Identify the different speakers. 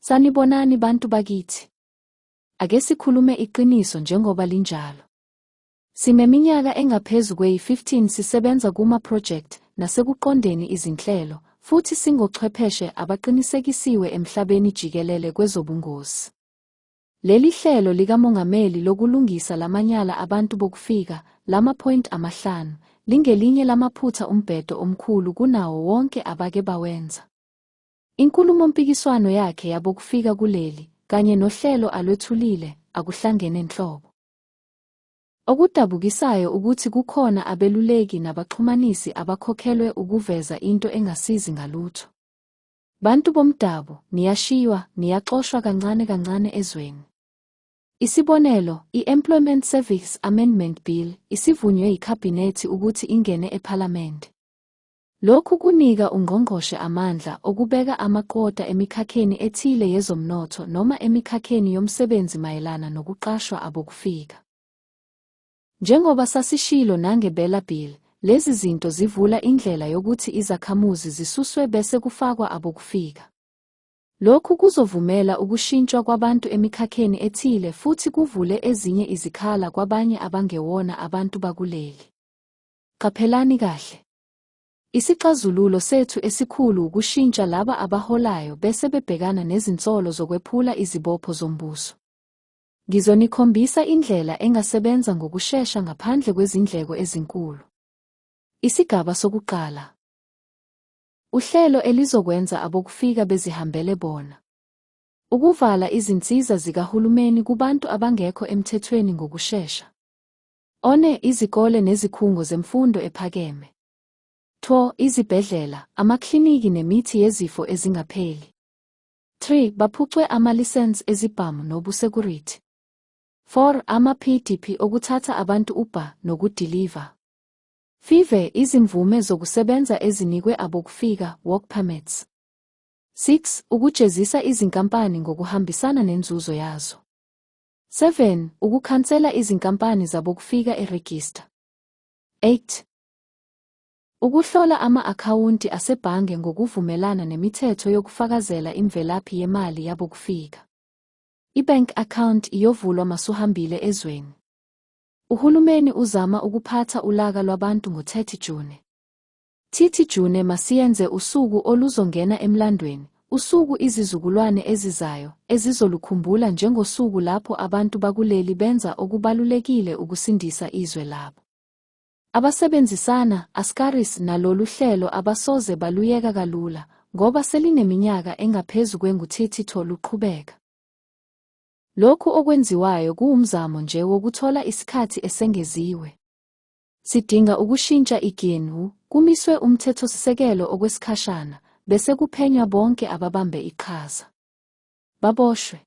Speaker 1: Sanibonani bantu bakithi. Ake sikhulume iqiniso njengoba linjalo. Sineminyaka engaphezulu kwe-15 sisebenza kuma-project nasekuqondeni izinhlelo, futhi singochwepheshe abaqinisekisiwe emhlabeni jikelele kwezobungozi. Leli hlelo likamongameli lokulungisa lamanyala abantu bokufika, lama-point amahlanu, lingelinye lamaphutha umbhedo omkhulu kunawo wonke abake bawenza. Inkulumompikiswano yakhe yabokufika kuleli, kanye nohlelo alwethulile, akuhlangene nhlobo. Okudabukisayo ukuthi kukhona abeluleki nabaxhumanisi abakhokhelwe ukuveza into engasizi ngalutho. Bantu bomdabu, niyashiywa, niyaxoshwa kancane kancane ezweni. Isibonelo, i-Employment Service Amendment Bill isivunywe yikhabhinethi ukuthi ingene ePhalamende. Lokhu kunika ungqongqoshe amandla okubeka amaqota emikhakheni ethile yezomnotho noma emikhakheni yomsebenzi mayelana nokuqashwa abokufika. Njengoba sasishilo nangebela bill, lezi zinto zivula indlela yokuthi izakhamuzi zisuswe bese kufakwa abokufika. Lokhu kuzovumela ukushintshwa kwabantu emikhakheni ethile futhi kuvule ezinye izikhala kwabanye abangewona abantu bakuleli. Qaphelani kahle. Isixazululo sethu esikhulu ukushintsha laba abaholayo bese bebhekana nezinsolo zokwephula izibopho zombuso. Ngizonikhombisa indlela engasebenza ngokushesha ngaphandle kwezindleko ezinkulu. Isigaba sokuqala. Uhlelo elizokwenza abokufika bezihambele bona. Ukuvala izinsiza zikahulumeni kubantu abangekho emthethweni ngokushesha. Izikole nezikhungo zemfundo ephakeme. Izibhedlela, amakliniki nemithi yezifo ezingapheli. 3. Baphucwe amalisensi ezibhamu nobusekurity. 4. Ama-PDP okuthatha abantu Uber nokudiliva. 5. Izimvume zokusebenza ezinikwe abokufika, work permits. 6. Ukujezisa izinkampani ngokuhambisana nenzuzo yazo. 7. Ukukhansela izinkampani zabokufika eregista. 8. Ukuhlola ama-akhawunti asebhange ngokuvumelana nemithetho yokufakazela imvelaphi yemali yabokufika. I-bank account iyovulwa masuhambile ezweni. Uhulumeni uzama ukuphatha ulaka lwabantu ngo-30 June. 30 June masiyenze usuku oluzongena emlandweni, usuku izizukulwane ezizayo ezizolukhumbula njengosuku lapho abantu bakuleli benza okubalulekile ukusindisa izwe labo. Abasebenzisana, Ascaris nalolu hlelo abasoze baluyeka kalula, ngoba selineminyaka engaphezulu kwengu-30 luqhubeka. Lokhu okwenziwayo kuwumzamo nje wokuthola isikhathi esengeziwe. Sidinga ukushintsha igenu, kumiswe umthethosisekelo okwesikhashana, bese kuphenywa bonke ababambe iqhaza. Baboshwe.